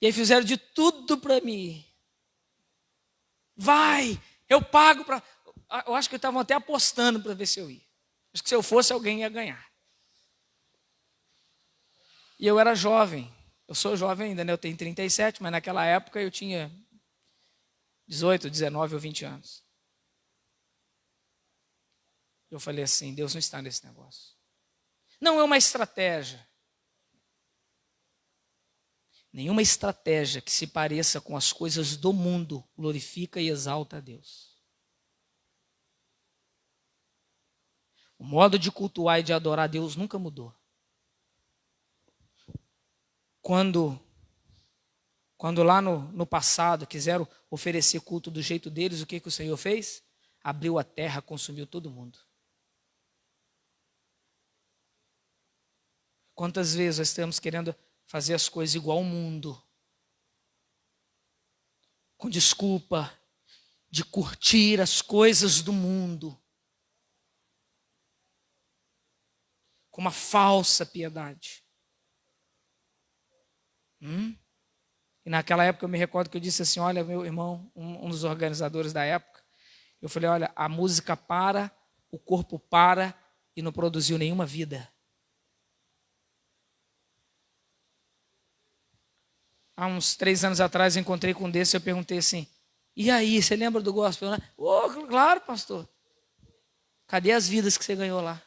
E aí fizeram de tudo para mim. Vai, eu pago para... Eu acho que estavam até apostando para ver se eu ia. Acho que se eu fosse, alguém ia ganhar. E eu era jovem. Eu sou jovem ainda, né? Eu tenho 37, mas naquela época eu tinha 18, 19 ou 20 anos. Eu falei assim, Deus não está nesse negócio. Não é uma estratégia. Nenhuma estratégia que se pareça com as coisas do mundo glorifica e exalta a Deus. O modo de cultuar e de adorar a Deus nunca mudou. Quando lá no passado quiseram oferecer culto do jeito deles, o que o Senhor fez? Abriu a terra, consumiu todo mundo. Quantas vezes nós estamos querendo fazer as coisas igual ao mundo, com desculpa de curtir as coisas do mundo, com uma falsa piedade. E naquela época eu me recordo que eu disse assim, olha, meu irmão, um dos organizadores da época, eu falei, olha, a música para, o corpo para e não produziu nenhuma vida. Há uns 3 anos atrás eu encontrei com um desse e eu perguntei assim, e aí, você lembra do gospel? Oh, claro, pastor. Cadê as vidas que você ganhou lá?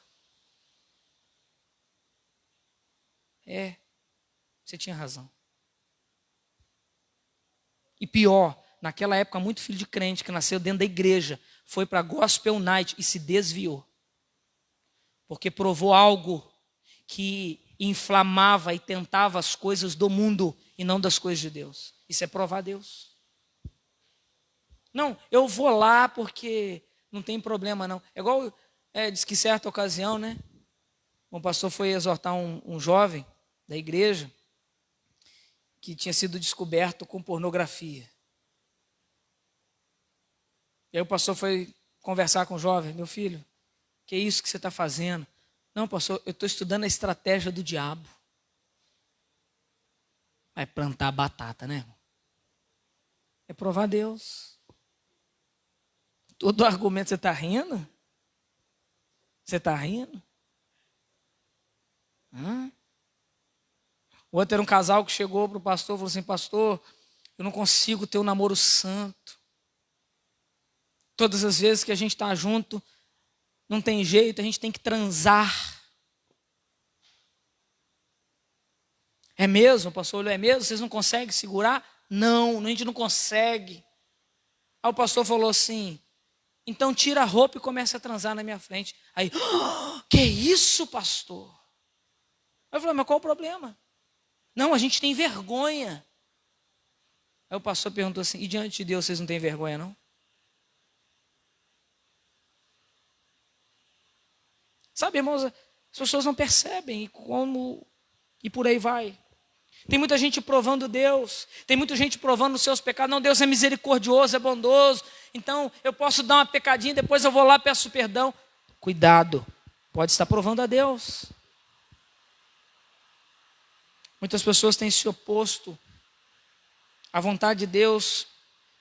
Você tinha razão. E pior, naquela época, muito filho de crente que nasceu dentro da igreja foi para Gospel Night e se desviou. Porque provou algo que inflamava e tentava as coisas do mundo e não das coisas de Deus. Isso é provar Deus. Não, eu vou lá porque não tem problema não. É igual, diz que certa ocasião, né? O pastor foi exortar um jovem da igreja que tinha sido descoberto com pornografia. E aí o pastor foi conversar com o jovem, meu filho, que é isso que você está fazendo? Não, pastor, eu estou estudando a estratégia do diabo. Vai plantar batata, né? É provar Deus. Todo argumento, você está rindo? Você está rindo? O outro era um casal que chegou para o pastor e falou assim, pastor, eu não consigo ter um namoro santo. Todas as vezes que a gente está junto, não tem jeito, a gente tem que transar. É mesmo? O pastor olhou, é mesmo? Vocês não conseguem segurar? Não, a gente não consegue. Aí o pastor falou assim, então tira a roupa e começa a transar na minha frente. Aí, que isso, pastor? Eu falei, mas qual o problema? Não, a gente tem vergonha. Aí o pastor perguntou assim, e diante de Deus vocês não têm vergonha, não? Sabe, irmãos, as pessoas não percebem e por aí vai. Tem muita gente provando Deus, tem muita gente provando os seus pecados. Não, Deus é misericordioso, é bondoso. Então eu posso dar uma pecadinha, depois eu vou lá e peço perdão. Cuidado, pode estar provando a Deus. Muitas pessoas têm se oposto à vontade de Deus,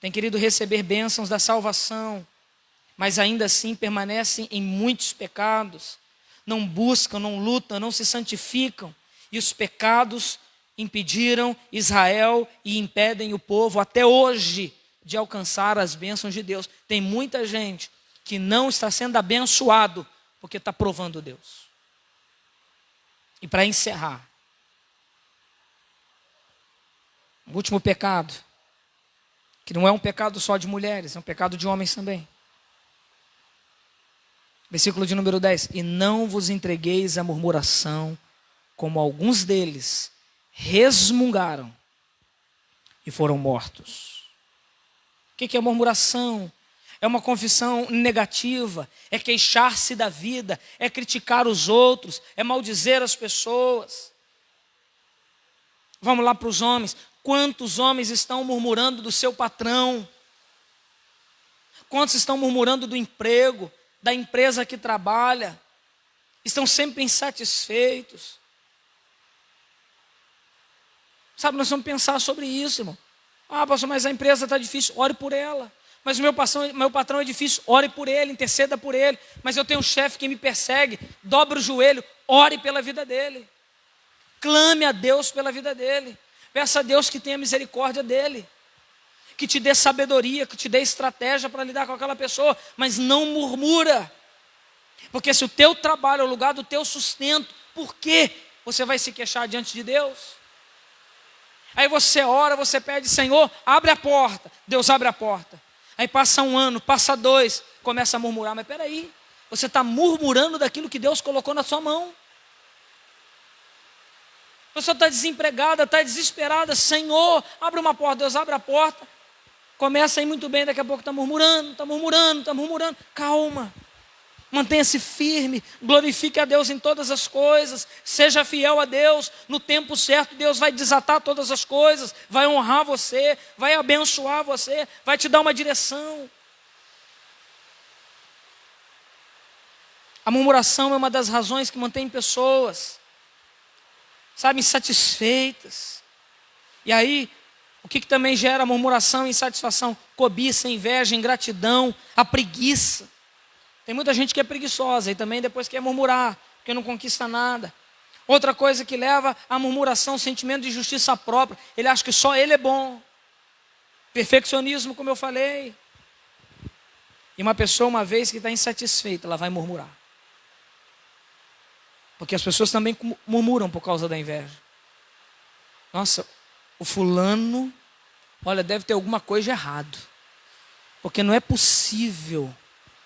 têm querido receber bênçãos da salvação, mas ainda assim permanecem em muitos pecados, não buscam, não lutam, não se santificam, e os pecados impediram Israel e impedem o povo até hoje de alcançar as bênçãos de Deus. Tem muita gente que não está sendo abençoado porque está provando Deus. E para encerrar, o último pecado, que não é um pecado só de mulheres, é um pecado de homens também. Versículo de número 10. E não vos entregueis à murmuração, como alguns deles resmungaram e foram mortos. O que é murmuração? É uma confissão negativa, é queixar-se da vida, é criticar os outros, é maldizer as pessoas. Vamos lá para os homens. Quantos homens estão murmurando do seu patrão? Quantos estão murmurando do emprego, da empresa que trabalha? Estão sempre insatisfeitos. Sabe, nós vamos pensar sobre isso, irmão. Ah, pastor, mas a empresa está difícil, ore por ela. Mas o meu patrão é difícil, ore por ele, interceda por ele. Mas eu tenho um chefe que me persegue, dobre o joelho, ore pela vida dele. Clame a Deus pela vida dele. Peça a Deus que tenha misericórdia dele, que te dê sabedoria, que te dê estratégia para lidar com aquela pessoa, mas não murmura. Porque se o teu trabalho é o lugar do teu sustento, por que você vai se queixar diante de Deus? Aí você ora, você pede, Senhor, abre a porta. Deus abre a porta. Aí passa 1 ano, passa 2, começa a murmurar. Mas peraí, você está murmurando daquilo que Deus colocou na sua mão. A pessoa está desempregada, está desesperada. Senhor, abre uma porta. Deus abre a porta. Começa a ir muito bem, daqui a pouco está murmurando, está murmurando, está murmurando. Calma. Mantenha-se firme, glorifique a Deus em todas as coisas, seja fiel a Deus, no tempo certo Deus vai desatar todas as coisas, vai honrar você, vai abençoar você, vai te dar uma direção. A murmuração é uma das razões que mantém pessoas, sabe, insatisfeitas. E aí, o que também gera murmuração e insatisfação? Cobiça, inveja, ingratidão, a preguiça. Tem muita gente que é preguiçosa e também depois quer murmurar, porque não conquista nada. Outra coisa que leva à murmuração, sentimento de justiça própria. Ele acha que só ele é bom. Perfeccionismo, como eu falei. E uma pessoa, uma vez que está insatisfeita, ela vai murmurar. Porque as pessoas também murmuram por causa da inveja. Nossa, o fulano, olha, deve ter alguma coisa errado. Porque não é possível.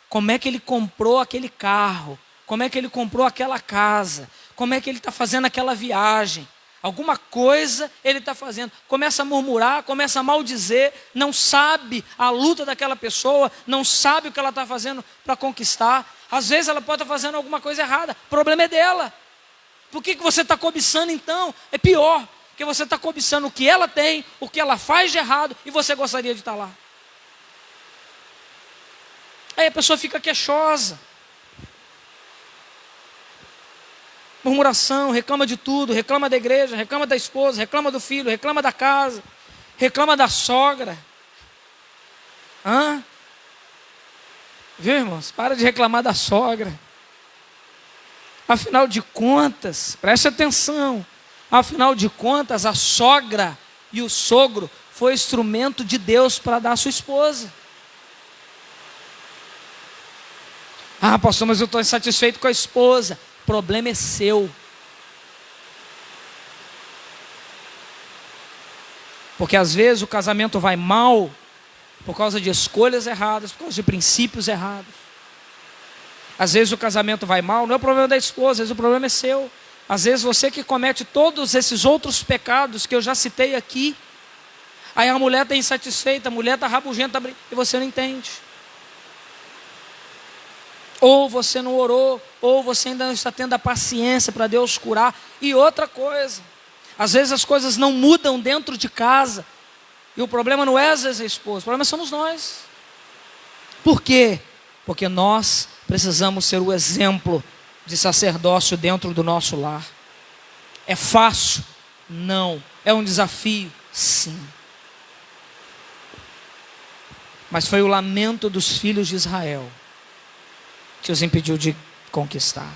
Como é que ele comprou aquele carro? Como é que ele comprou aquela casa? Como é que ele está fazendo aquela viagem? Alguma coisa ele está fazendo. Começa a murmurar, começa a maldizer, não sabe a luta daquela pessoa, não sabe o que ela está fazendo para conquistar. Às vezes ela pode estar fazendo alguma coisa errada, o problema é dela. Por que você está cobiçando então? É pior, porque você está cobiçando o que ela tem, o que ela faz de errado e você gostaria de estar lá. Aí a pessoa fica queixosa. Murmuração, reclama de tudo, reclama da igreja, reclama da esposa, reclama do filho, reclama da casa, reclama da sogra. Viu, irmãos? Para de reclamar da sogra. Afinal de contas, preste atenção, afinal de contas, a sogra e o sogro foi instrumento de Deus para dar a sua esposa. Pastor, mas eu estou insatisfeito com a esposa. O problema é seu. Porque às vezes o casamento vai mal por causa de escolhas erradas, por causa de princípios errados. Às vezes o casamento vai mal, não é o problema da esposa, às vezes o problema é seu. Às vezes você que comete todos esses outros pecados que eu já citei aqui. Aí a mulher está insatisfeita, a mulher está rabugenta e você não entende. Ou você não orou, ou você ainda não está tendo a paciência para Deus curar. E outra coisa, às vezes as coisas não mudam dentro de casa, e o problema não é às vezes a esposa, o problema somos nós. Por quê? Porque nós precisamos ser o exemplo de sacerdócio dentro do nosso lar. É fácil? Não. É um desafio? Sim. Mas foi o lamento dos filhos de Israel que os impediu de conquistar.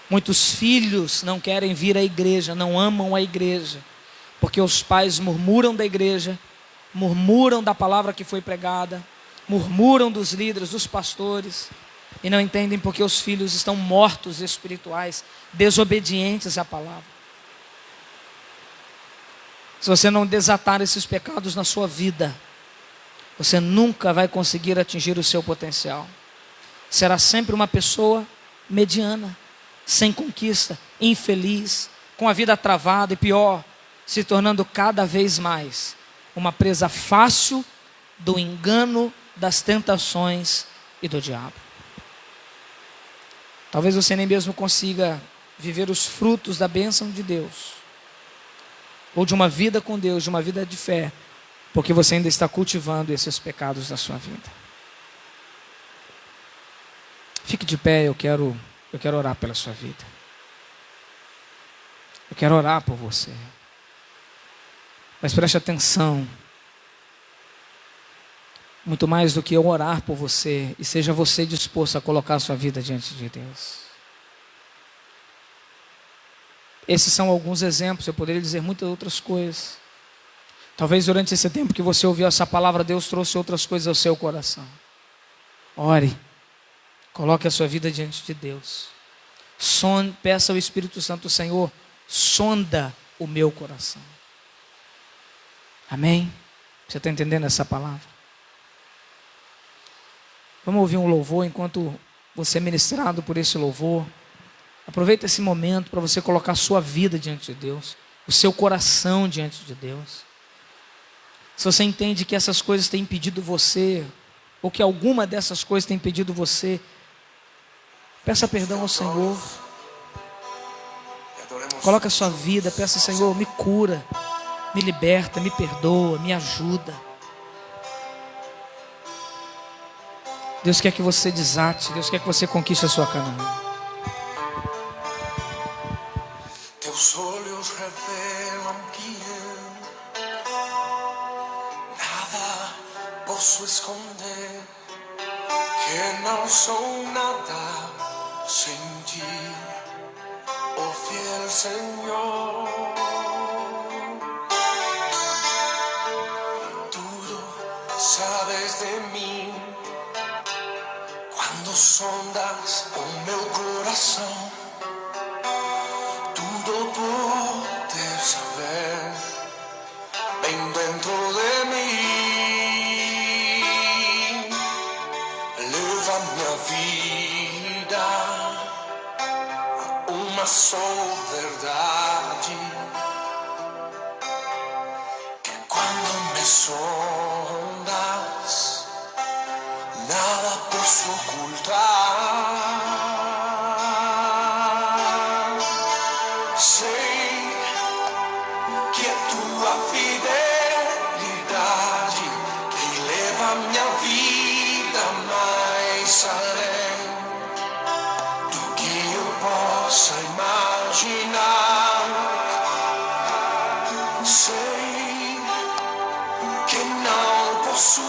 Muitos filhos não querem vir à igreja, não amam a igreja, porque os pais murmuram da igreja, murmuram da palavra que foi pregada, murmuram dos líderes, dos pastores, e não entendem porque os filhos estão mortos espirituais, desobedientes à palavra. Se você não desatar esses pecados na sua vida, você nunca vai conseguir atingir o seu potencial. Será sempre uma pessoa mediana, sem conquista, infeliz, com a vida travada e pior, se tornando cada vez mais uma presa fácil do engano, das tentações e do diabo. Talvez você nem mesmo consiga viver os frutos da bênção de Deus, ou de uma vida com Deus, de uma vida de fé, porque você ainda está cultivando esses pecados na sua vida. Fique de pé, eu quero orar pela sua vida. Eu quero orar por você. Mas preste atenção. Muito mais do que eu orar por você, e seja você disposto a colocar a sua vida diante de Deus. Esses são alguns exemplos, eu poderia dizer muitas outras coisas. Talvez durante esse tempo que você ouviu essa palavra, Deus trouxe outras coisas ao seu coração. Ore, coloque a sua vida diante de Deus. Peça ao Espírito Santo, Senhor, sonda o meu coração. Amém? Você está entendendo essa palavra? Vamos ouvir um louvor enquanto você é ministrado por esse louvor. Aproveita esse momento para você colocar a sua vida diante de Deus, o seu coração diante de Deus. Se você entende que essas coisas têm impedido você, ou que alguma dessas coisas tem impedido você, peça perdão ao Senhor. Coloca a sua vida, peça: Senhor, me cura, me liberta, me perdoa, me ajuda. Deus quer que você desate, Deus quer que você conquiste a sua Canaã. Teus olhos revelam que eu nada posso esconder, que não sou nada sem ti, oh fiel Senhor. Tudo sabes de mim, quando sondas o meu coração. Tudo poder saber, bem dentro de mim. Leva minha vida a uma só verdade, que quando me sondas, nada posso ocultar. Sei que é tua fidelidade que leva minha vida mais além do que eu possa imaginar. Sei que não posso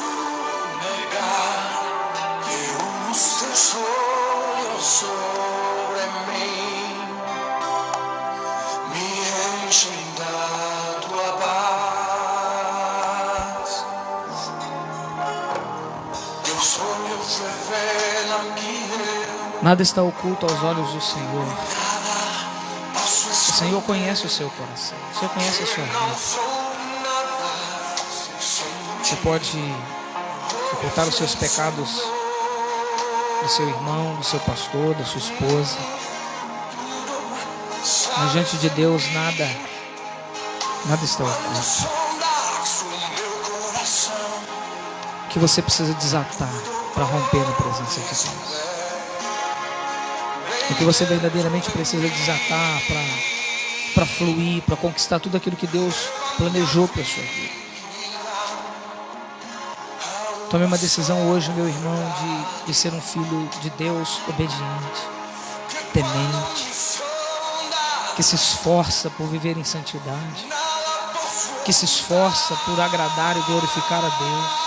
negar que os teus olhos sobre mim me enchem da tua paz. Teus olhos revelam que eu Nada está oculto aos olhos do Senhor. nada posso O esconder. Senhor conhece o seu coração, o Senhor conhece a sua Não vida. sou nada sem Você pode ocultar os seus pecados do seu irmão, do seu pastor, da sua esposa, mas diante de Deus nada está oculto. sondas o meu coração. O que você precisa desatar para romper na presença de Deus? O que você verdadeiramente precisa desatar para fluir, para conquistar tudo aquilo que Deus planejou para a sua vida? Tome uma decisão hoje, meu irmão, de ser um filho de Deus obediente, temente, que se esforça por viver em santidade, que se esforça por agradar e glorificar a Deus.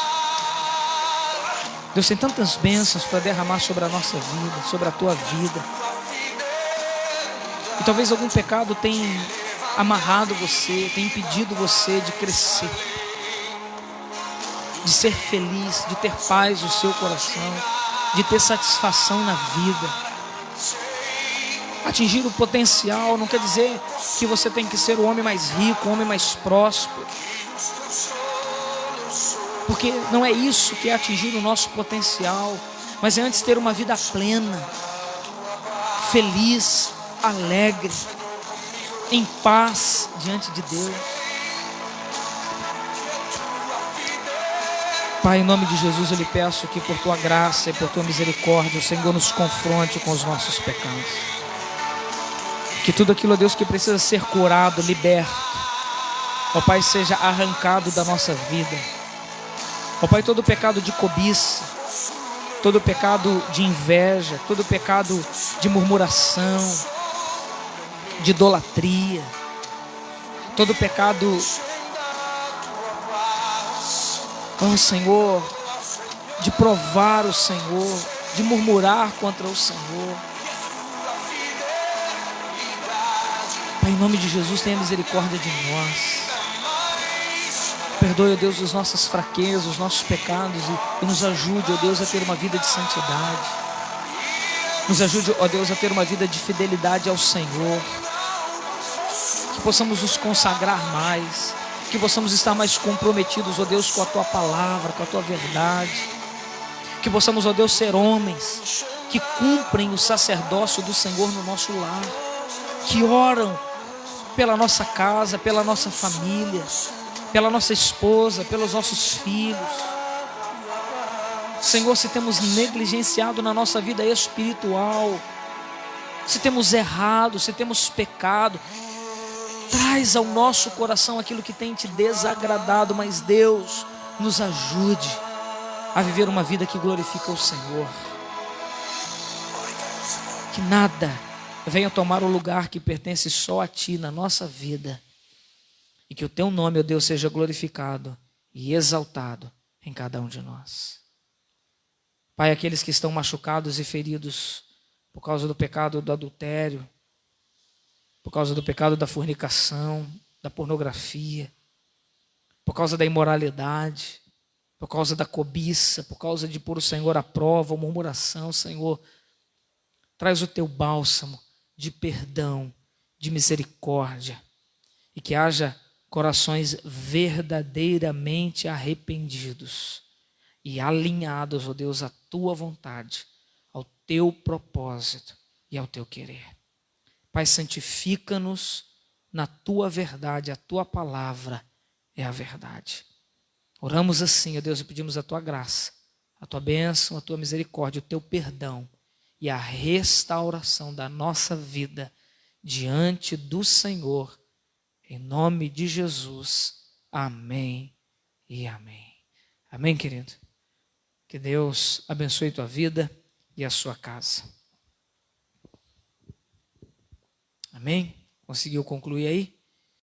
Deus tem tantas bênçãos para derramar sobre a nossa vida, sobre a tua vida. E talvez algum pecado tenha amarrado você, tenha impedido você de crescer, de ser feliz, de ter paz no seu coração, de ter satisfação na vida. Atingir o potencial não quer dizer que você tem que ser o homem mais rico, o homem mais próspero, porque não é isso que é atingir o nosso potencial, mas é antes ter uma vida plena, feliz, alegre, em paz diante de Deus. Pai, em nome de Jesus, eu lhe peço que por tua graça e por tua misericórdia, o Senhor nos confronte com os nossos pecados. Que tudo aquilo, ó Deus, que precisa ser curado, liberto, ó Pai, seja arrancado da nossa vida. Ó Pai, todo pecado de cobiça, todo pecado de inveja, todo pecado de murmuração, de idolatria, todo pecado, ó Senhor, de provar o Senhor, de murmurar contra o Senhor. Pai, em nome de Jesus, tenha misericórdia de nós. Perdoe, ó Deus, as nossas fraquezas, os nossos pecados e nos ajude, ó Deus, a ter uma vida de santidade. Nos ajude, ó Deus, a ter uma vida de fidelidade ao Senhor. Que possamos nos consagrar mais, que possamos estar mais comprometidos, ó Deus, com a Tua palavra, com a Tua verdade, que possamos, ó Deus, ser homens que cumprem o sacerdócio do Senhor no nosso lar, que oram pela nossa casa, pela nossa família, pela nossa esposa, pelos nossos filhos. Senhor, se temos negligenciado na nossa vida espiritual, se temos errado, se temos pecado, traz ao nosso coração aquilo que tem te desagradado, mas Deus, nos ajude a viver uma vida que glorifica o Senhor. Que nada venha tomar o lugar que pertence só a Ti na nossa vida. E que o Teu nome, ó Deus, seja glorificado e exaltado em cada um de nós. Pai, aqueles que estão machucados e feridos por causa do pecado do adultério, por causa do pecado da fornicação, da pornografia, por causa da imoralidade, por causa da cobiça, por causa de pôr o Senhor à prova, ou murmuração, Senhor, traz o Teu bálsamo de perdão, de misericórdia, e que haja corações verdadeiramente arrependidos e alinhados, ó Deus, à Tua vontade, ao Teu propósito e ao Teu querer. Pai, santifica-nos na Tua verdade, a Tua palavra é a verdade. Oramos assim, ó Deus, e pedimos a Tua graça, a Tua bênção, a Tua misericórdia, o Teu perdão e a restauração da nossa vida diante do Senhor, em nome de Jesus. Amém e amém. Amém, querido? Que Deus abençoe tua vida e a sua casa. Amém? Conseguiu concluir aí?